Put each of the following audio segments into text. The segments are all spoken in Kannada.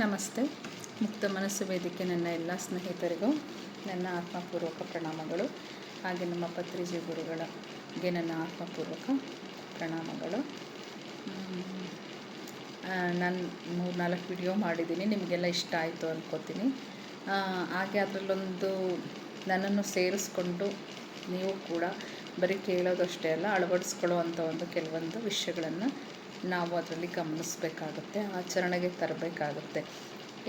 ನಮಸ್ತೆ. ಮುಕ್ತ ಮನಸ್ಸು ವೇದಿಕೆ ನನ್ನ ಎಲ್ಲ ಸ್ನೇಹಿತರಿಗೂ ನನ್ನ ಆತ್ಮಪೂರ್ವಕ ಪ್ರಣಾಮಗಳು. ಹಾಗೆ ನಮ್ಮ ಪತ್ರಿಜಿ ಗುರುಗಳಿಗೆ ನನ್ನ ಆತ್ಮಪೂರ್ವಕ ಪ್ರಣಾಮಗಳು. ನಾನು 3-4 ವಿಡಿಯೋ ಮಾಡಿದ್ದೀನಿ, ನಿಮಗೆಲ್ಲ ಇಷ್ಟ ಆಯಿತು ಅಂದ್ಕೋತೀನಿ. ಹಾಗೆ ಅದರಲ್ಲೊಂದು ನನ್ನನ್ನು ಸೇರಿಸ್ಕೊಂಡು ನೀವು ಕೂಡ ಬರೀ ಕೇಳೋದಷ್ಟೇ ಅಲ್ಲ, ಅಳವಡಿಸ್ಕೊಳ್ಳೋ ಅಂಥ ಕೆಲವೊಂದು ವಿಷಯಗಳನ್ನು ನಾವು ಅದರಲ್ಲಿ ಗಮನಿಸಬೇಕಾಗುತ್ತೆ, ಆಚರಣೆಗೆ ತರಬೇಕಾಗುತ್ತೆ.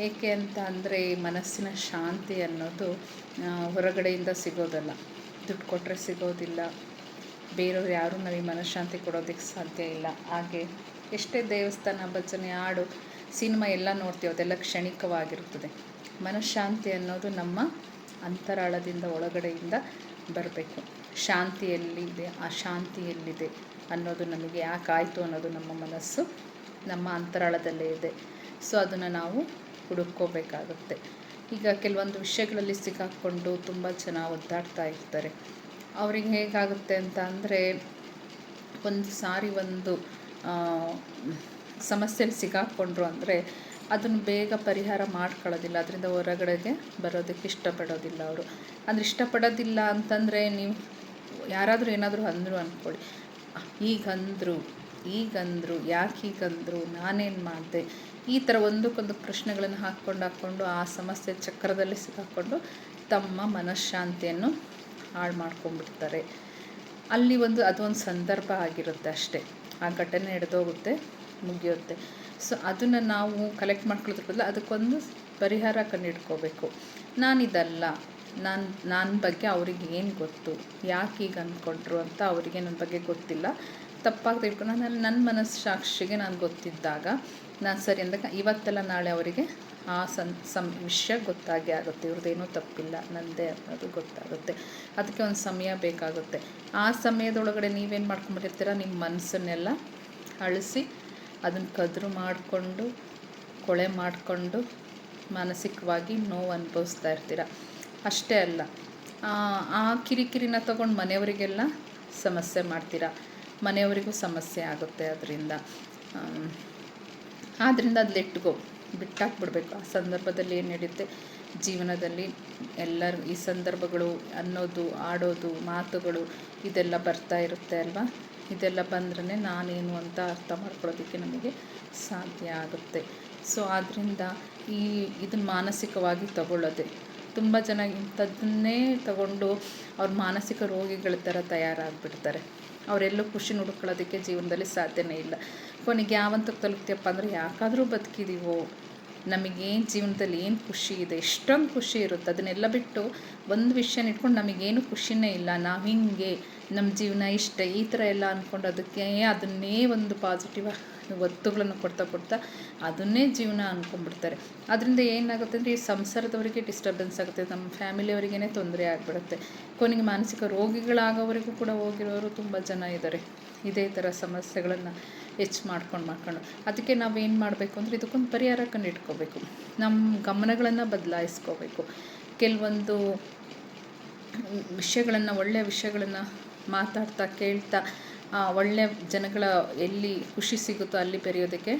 ಏಕೆ ಅಂತ ಅಂದರೆ ಮನಸ್ಸಿನ ಶಾಂತಿ ಅನ್ನೋದು ಹೊರಗಡೆಯಿಂದ ಸಿಗೋದಲ್ಲ, ದುಡ್ಡು ಕೊಟ್ಟರೆ ಸಿಗೋದಿಲ್ಲ, ಬೇರೆಯವ್ರು ಯಾರೂ ನಮಗೆ ಮನಃಶಾಂತಿ ಕೊಡೋದಕ್ಕೆ ಸಾಧ್ಯ ಇಲ್ಲ. ಹಾಗೆ ಎಷ್ಟೇ ದೇವಸ್ಥಾನ, ಭಜನೆ, ಹಾಡು, ಸಿನಿಮಾ ಎಲ್ಲ ನೋಡ್ತೀವಿ, ಅದೆಲ್ಲ ಕ್ಷಣಿಕವಾಗಿರುತ್ತದೆ. ಮನಃಶಾಂತಿ ಅನ್ನೋದು ನಮ್ಮ ಅಂತರಾಳದಿಂದ, ಒಳಗಡೆಯಿಂದ ಬರಬೇಕು. ಶಾಂತಿ ಎಲ್ಲಿದೆ, ಆ ಶಾಂತಿ ಎಲ್ಲಿದೆ ಅನ್ನೋದು ನಮಗೆ ಯಾಕಾಯಿತು ಅನ್ನೋದು ನಮ್ಮ ಮನಸ್ಸು, ನಮ್ಮ ಅಂತರಾಳದಲ್ಲೇ ಇದೆ. ಸೊ ಅದನ್ನು ನಾವು ಹುಡುಕೋಬೇಕಾಗುತ್ತೆ. ಈಗ ಕೆಲವೊಂದು ವಿಷಯಗಳಲ್ಲಿ ಸಿಕ್ಕಾಕ್ಕೊಂಡು ತುಂಬ ಜನ ಒದ್ದಾಡ್ತಾ ಇರ್ತಾರೆ. ಅವ್ರಿಗೆ ಹೇಗಾಗುತ್ತೆ ಅಂತ ಅಂದರೆ, ಒಂದು ಸಾರಿ ಒಂದು ಸಮಸ್ಯೆಯಲ್ಲಿ ಸಿಕ್ಕಾಕ್ಕೊಂಡ್ರು ಅಂದರೆ ಅದನ್ನು ಬೇಗ ಪರಿಹಾರ ಮಾಡ್ಕೊಳ್ಳೋದಿಲ್ಲ, ಅದರಿಂದ ಹೊರಗಡೆಗೆ ಬರೋದಕ್ಕೆ ಇಷ್ಟಪಡೋದಿಲ್ಲ ಅವರು. ಅಂದರೆ ಇಷ್ಟಪಡೋದಿಲ್ಲ ಅಂತಂದರೆ, ನೀವು ಯಾರಾದರೂ ಏನಾದರೂ ಅಂದರು ಅಂದ್ಕೊಳ್ಳಿ, ಈಗಂದರು ಯಾಕೆ ಹೀಗಂದರು, ನಾನೇನು ಮಾಡಿದೆ, ಈ ಥರ ಒಂದಕ್ಕೊಂದು ಪ್ರಶ್ನೆಗಳನ್ನು ಹಾಕ್ಕೊಂಡು ಆ ಸಮಸ್ಯೆ ಚಕ್ರದಲ್ಲಿ ಸಿಕ್ಕಾಕ್ಕೊಂಡು ತಮ್ಮ ಮನಃಶಾಂತಿಯನ್ನು ಹಾಳು ಮಾಡ್ಕೊಂಡ್ಬಿಡ್ತಾರೆ. ಅಲ್ಲಿ ಅದೊಂದು ಸಂದರ್ಭ ಆಗಿರುತ್ತೆ ಅಷ್ಟೇ, ಆ ಘಟನೆ ನಡೆದೋಗುತ್ತೆ, ಮುಗಿಯುತ್ತೆ. ಸೊ ಅದನ್ನು ನಾವು ಕಲೆಕ್ಟ್ ಮಾಡ್ಕೊಳ್ಳೋದ್ರ ಬದಲು ಅದಕ್ಕೊಂದು ಪರಿಹಾರ ಕಂಡುಹಿಡ್ಕೋಬೇಕು. ನಾನಿದಲ್ಲ, ನನ್ನ ಬಗ್ಗೆ ಅವ್ರಿಗೆ ಏನು ಗೊತ್ತು, ಯಾಕೆ ಈಗ ಅಂದ್ಕೊಂಡ್ರು ಅಂತ ಅವರಿಗೆ ನನ್ನ ಬಗ್ಗೆ ಗೊತ್ತಿಲ್ಲ, ತಪ್ಪಾಗಿ ತಿಳ್ಕೊಂಡು ನನ್ನ ಮನಸ್ಸು ಸಾಕ್ಷಿಗೆ ನಾನು ಗೊತ್ತಿದ್ದಾಗ ನಾನು ಸರಿ ಅಂದಾಗ ಇವತ್ತೆಲ್ಲ ನಾಳೆ ಅವರಿಗೆ ಆ ವಿಷಯ ಗೊತ್ತಾಗೇ ಆಗುತ್ತೆ. ಇವ್ರದ್ದೇನೂ ತಪ್ಪಿಲ್ಲ, ನನ್ನದೇ ಅನ್ನೋದು ಗೊತ್ತಾಗುತ್ತೆ. ಅದಕ್ಕೆ ಒಂದು ಸಮಯ ಬೇಕಾಗುತ್ತೆ. ಆ ಸಮಯದೊಳಗಡೆ ನೀವೇನು ಮಾಡ್ಕೊಂಡ್ಬಿಟ್ಟಿರ್ತೀರ, ನಿಮ್ಮ ಮನಸ್ಸನ್ನೆಲ್ಲ ಅಳಿಸಿ ಅದನ್ನು ಕದ್ರು ಮಾಡಿಕೊಂಡು, ಕೊಳೆ ಮಾಡಿಕೊಂಡು ಮಾನಸಿಕವಾಗಿ ನೋವು ಅನುಭವಿಸ್ತಾ ಇರ್ತೀರ. ಅಷ್ಟೇ ಅಲ್ಲ, ಆ ಕಿರಿಕಿರಿನ ತೊಗೊಂಡು ಮನೆಯವರಿಗೆಲ್ಲ ಸಮಸ್ಯೆ ಮಾಡ್ತೀರ, ಮನೆಯವರಿಗೂ ಸಮಸ್ಯೆ ಆಗುತ್ತೆ. ಆದ್ದರಿಂದ ಅದು ಲೆಟ್ಗೋ, ಬಿಟ್ಟಾಕ್ಬಿಡ್ಬೇಕು. ಆ ಸಂದರ್ಭದಲ್ಲಿ ಏನು ನಡೆಯುತ್ತೆ ಜೀವನದಲ್ಲಿ, ಎಲ್ಲರೂ ಈ ಸಂದರ್ಭಗಳು ಅನ್ನೋದು, ಆಡೋದು, ಮಾತುಗಳು ಇದೆಲ್ಲ ಬರ್ತಾ ಇರುತ್ತೆ ಅಲ್ವಾ. ಇದೆಲ್ಲ ಬಂದ್ರೇ ನಾನೇನು ಅಂತ ಅರ್ಥ ಮಾಡ್ಕೊಳ್ಳೋದಕ್ಕೆ ನಮಗೆ ಸಾಧ್ಯ ಆಗುತ್ತೆ. ಸೊ ಆದ್ದರಿಂದ ಇದನ್ನು ಮಾನಸಿಕವಾಗಿ ತಗೊಳ್ಳೋದೆ. ತುಂಬ ಜನ ಇಂಥದ್ದನ್ನೇ ತಗೊಂಡು ಅವ್ರ ಮಾನಸಿಕ ರೋಗಿಗಳ ಥರ ತಯಾರಾಗಿಬಿಡ್ತಾರೆ. ಅವರೆಲ್ಲೂ ಖುಷಿ ಹುಡುಕೊಳ್ಳೋದಕ್ಕೆ ಜೀವನದಲ್ಲಿ ಸಾಧ್ಯನೇ ಇಲ್ಲ. ಕೊನೆಗೆ ಯಾವಂತಕ್ಕೆ ತಲುಪ್ತೀಯಪ್ಪ ಅಂದರೆ, ಯಾಕಾದರೂ ಬದುಕಿದೀವೋ, ನಮಗೇನು ಜೀವನದಲ್ಲಿ ಏನು ಖುಷಿ ಇದೆ, ಎಷ್ಟೊಂದು ಖುಷಿ ಇರುತ್ತೆ, ಅದನ್ನೆಲ್ಲ ಬಿಟ್ಟು ಒಂದು ವಿಷಯನ ಇಟ್ಕೊಂಡು ನಮಗೇನು ಖುಷಿನೇ ಇಲ್ಲ, ನಾವು ಹಿಂಗೆ ನಮ್ಮ ಜೀವನ ಇಷ್ಟ, ಈ ಥರ ಎಲ್ಲ ಅಂದ್ಕೊಂಡು ಅದನ್ನೇ ಒಂದು ಪಾಸಿಟಿವ್ ಒತ್ತುಗಳನ್ನು ಕೊಡ್ತಾ ಅದನ್ನೇ ಜೀವನ ಅಂದ್ಕೊಂಡ್ಬಿಡ್ತಾರೆ. ಅದರಿಂದ ಏನಾಗುತ್ತೆ ಅಂದರೆ, ಈ ಸಂಸಾರದವರಿಗೆ ಡಿಸ್ಟರ್ಬೆನ್ಸ್ ಆಗುತ್ತೆ, ನಮ್ಮ ಫ್ಯಾಮಿಲಿಯವರಿಗೇ ತೊಂದರೆ ಆಗಿಬಿಡುತ್ತೆ. ಕೊನೆಗೆ ಮಾನಸಿಕ ರೋಗಿಗಳಾಗೋವರೆಗೂ ಕೂಡ ಹೋಗಿರೋರು ತುಂಬ ಜನ ಇದ್ದಾರೆ, ಇದೇ ಥರ ಸಮಸ್ಯೆಗಳನ್ನು ಹೆಚ್ಚು ಮಾಡ್ಕೊಂಡು. ಅದಕ್ಕೆ ನಾವೇನು ಮಾಡಬೇಕು ಅಂದರೆ, ಇದಕ್ಕೊಂದು ಪರಿಹಾರ ಕಂಡುಹಿಡ್ಕೋಬೇಕು. ನಮ್ಮ ಗಮನಗಳನ್ನು ಬದಲಾಯಿಸ್ಕೋಬೇಕು. ಕೆಲವೊಂದು ವಿಷಯಗಳನ್ನು, ಒಳ್ಳೆಯ ವಿಷಯಗಳನ್ನು ಮಾತಾಡ್ತಾ, ಕೇಳ್ತಾ, ಒಳ್ಳೆಯ ಜನಗಳ ಎಲ್ಲಿ ಖುಷಿ ಸಿಗುತ್ತೋ ಅಲ್ಲಿ ಬೆರೆಯೋದಕ್ಕೆ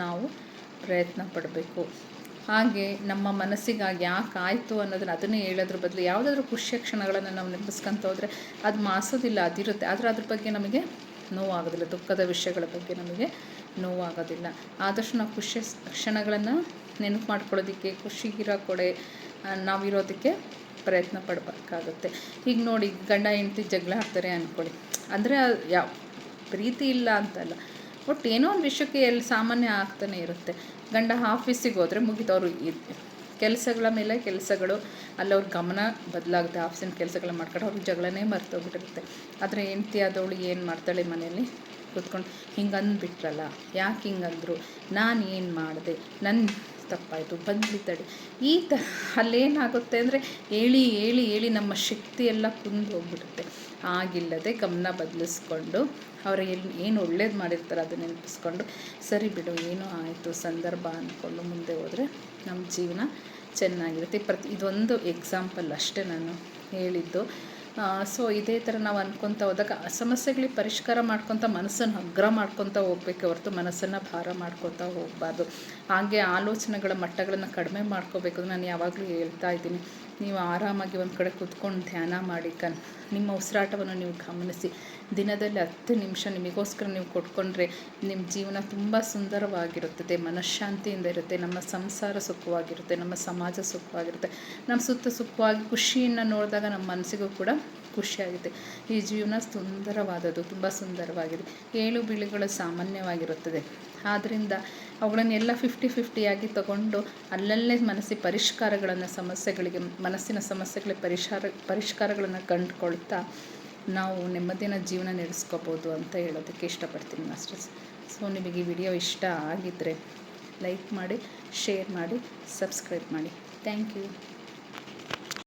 ನಾವು ಪ್ರಯತ್ನ ಪಡಬೇಕು. ಹಾಗೆ ನಮ್ಮ ಮನಸ್ಸಿಗಾಗಿ ಯಾಕೆ ಆಯಿತು ಅನ್ನೋದನ್ನು ಅದನ್ನೇ ಹೇಳೋದ್ರ ಬದಲು ಯಾವುದಾದ್ರೂ ಖುಷಿಯ ಕ್ಷಣಗಳನ್ನು ನಾವು ನೆನಪಿಸ್ಕೊಂತ ಹೋದರೆ ಅದು ಮಾಸೋದಿಲ್ಲ, ಅದಿರುತ್ತೆ. ಆದರೆ ಅದ್ರ ಬಗ್ಗೆ ನಮಗೆ ನೋವಾಗೋದಿಲ್ಲ, ದುಃಖದ ವಿಷಯಗಳ ಬಗ್ಗೆ ನಮಗೆ ನೋವಾಗೋದಿಲ್ಲ. ಆದಷ್ಟು ನಾವು ಖುಷಿಯ ಕ್ಷಣಗಳನ್ನು ನೆನಪು ಮಾಡ್ಕೊಳ್ಳೋದಕ್ಕೆ, ಖುಷಿಗಿರೋ ಕೊಡೆ ನಾವಿರೋದಕ್ಕೆ ಪ್ರಯತ್ನ ಪಡಬೇಕಾಗುತ್ತೆ. ಈಗ ನೋಡಿ, ಗಂಡ ಹೆಂಡತಿ ಜಗಳ ಆಡ್ತಾರೆ ಅಂದ್ಕೊಳ್ಳಿ, ಅಂದರೆ ಯಾವ ಪ್ರೀತಿ ಇಲ್ಲ ಅಂತಲ್ಲ, ಒಟ್ಟು ಏನೋ ಒಂದು ವಿಷಯಕ್ಕೆ ಎಲ್ಲಿ ಸಾಮಾನ್ಯ ಆಗ್ತಾನೆ ಇರುತ್ತೆ. ಗಂಡ ಆಫೀಸಿಗೆ ಹೋದರೆ ಮುಗಿದವರು ಕೆಲಸಗಳ ಮೇಲೆ ಕೆಲಸಗಳು, ಅಲ್ಲವ್ರ ಗಮನ ಬದಲಾಗುತ್ತೆ. ಆಫೀಸಿನ ಕೆಲಸಗಳನ್ನ ಮಾಡ್ಕೊಂಡು ಅವ್ರಿಗೆ ಜಗಳನೇ ಮರ್ತೋಗ್ಬಿಟ್ಟಿರುತ್ತೆ. ಆದರೆ ಹೆಂಡ್ತಿ ಆದವಳು ಏನು ಮಾಡ್ತಾಳೆ, ಮನೆಯಲ್ಲಿ ಕೂತ್ಕೊಂಡು ಹಿಂಗೆ ಅಂದ್ಬಿಟ್ರಲ್ಲ, ಯಾಕೆ ಹಿಂಗಂದ್ರು, ನಾನು ಏನು ಮಾಡಿದೆ, ನನ್ನ ತಪ್ಪಾಯಿತು, ಬಂದ್ಬಿಡ್ತಾಳೆ. ಈ ಅಲ್ಲೇನಾಗುತ್ತೆ ಅಂದರೆ, ಹೇಳಿ ನಮ್ಮ ಶಕ್ತಿ ಎಲ್ಲ ಕುಂದು ಹೋಗ್ಬಿಡುತ್ತೆ. ಆಗಿಲ್ಲದೆ ಗಮನ ಬದಲಿಸ್ಕೊಂಡು, ಅವ್ರಿಗೆ ಏನು ಒಳ್ಳೇದು ಮಾಡಿರ್ತಾರೆ ಅದನ್ನು ನೆನಪಿಸ್ಕೊಂಡು, ಸರಿ ಬಿಡು, ಏನೋ ಆಯಿತು ಸಂದರ್ಭ ಅಂದ್ಕೊಂಡು ಮುಂದೆ ಹೋದರೆ ನಮ್ಮ ಜೀವನ ಚೆನ್ನಾಗಿರುತ್ತೆ. ಇದೊಂದು ಎಕ್ಸಾಂಪಲ್ ಅಷ್ಟೇ ನಾನು ಹೇಳಿದ್ದು. ಸೊ ಇದೇ ಥರ ನಾವು ಅನ್ಕೊತ ಹೋದಾಗ ಸಮಸ್ಯೆಗಳಿಗೆ ಪರಿಷ್ಕಾರ ಮಾಡ್ಕೊತ ಮನಸ್ಸನ್ನು ಹಗ್ರ ಮಾಡ್ಕೊತ ಹೋಗ್ಬೇಕೆ ಹೊರತು ಮನಸ್ಸನ್ನು ಭಾರ ಮಾಡ್ಕೊತ ಹೋಗಬಾರ್ದು. ಹಾಗೆ ಆಲೋಚನೆಗಳ ಮಟ್ಟಗಳನ್ನು ಕಡಿಮೆ ಮಾಡ್ಕೋಬೇಕು. ನಾನು ಯಾವಾಗಲೂ ಹೇಳ್ತಾ ಇದ್ದೀನಿ, ನೀವು ಆರಾಮಾಗಿ ಒಂದು ಕಡೆ ಕೂತ್ಕೊಂಡು ಧ್ಯಾನ ಮಾಡಿ ನಿಮ್ಮ ಉಸಿರಾಟವನ್ನು ನೀವು ಗಮನಿಸಿ. ದಿನದಲ್ಲಿ 10 ನಿಮಿಷ ನಿಮಗೋಸ್ಕರ ನೀವು ಕೊಟ್ಕೊಂಡ್ರೆ ನಿಮ್ಮ ಜೀವನ ತುಂಬ ಸುಂದರವಾಗಿರುತ್ತದೆ, ಮನಃಶಾಂತಿಯಿಂದ ಇರುತ್ತೆ, ನಮ್ಮ ಸಂಸಾರ ಸುಖವಾಗಿರುತ್ತೆ, ನಮ್ಮ ಸಮಾಜ ಸುಖವಾಗಿರುತ್ತೆ, ನಮ್ಮ ಸುತ್ತ ಸುಖವಾಗಿ ಖುಷಿಯನ್ನು ನೋಡಿದಾಗ ನಮ್ಮ ಮನಸ್ಸಿಗೂ ಕೂಡ ಖುಷಿಯಾಗುತ್ತೆ. ಈ ಜೀವನ ಸುಂದರವಾದದ್ದು, ತುಂಬ ಸುಂದರವಾಗಿದೆ. ಏಳು ಬೀಳುಗಳು ಸಾಮಾನ್ಯವಾಗಿರುತ್ತದೆ. ಆದ್ದರಿಂದ ಅವುಗಳನ್ನೆಲ್ಲ 50-50 ಆಗಿ ತಗೊಂಡು ಅಲ್ಲಲ್ಲೇ ಪರಿಷ್ಕಾರಗಳನ್ನು ಸಮಸ್ಯೆಗಳಿಗೆ ಮನಸ್ಸಿನ ಸಮಸ್ಯೆಗಳಿಗೆ ಪರಿಷ್ಕಾರಗಳನ್ನು ಕಂಡುಕೊಳ್ತಾ ನಾವು ನೆಮ್ಮದಿನ ಜೀವನ ನಡೆಸ್ಕೋಬೋದು ಅಂತ ಹೇಳೋದಕ್ಕೆ ಇಷ್ಟಪಡ್ತೀನಿ ಮಾಸ್ಟರ್ಸ್. ಸೊ ನಿಮಗೆ ಈ ವಿಡಿಯೋ ಇಷ್ಟ ಆಗಿದ್ದರೆ ಲೈಕ್ ಮಾಡಿ, ಶೇರ್ ಮಾಡಿ, ಸಬ್ಸ್ಕ್ರೈಬ್ ಮಾಡಿ. Thank you.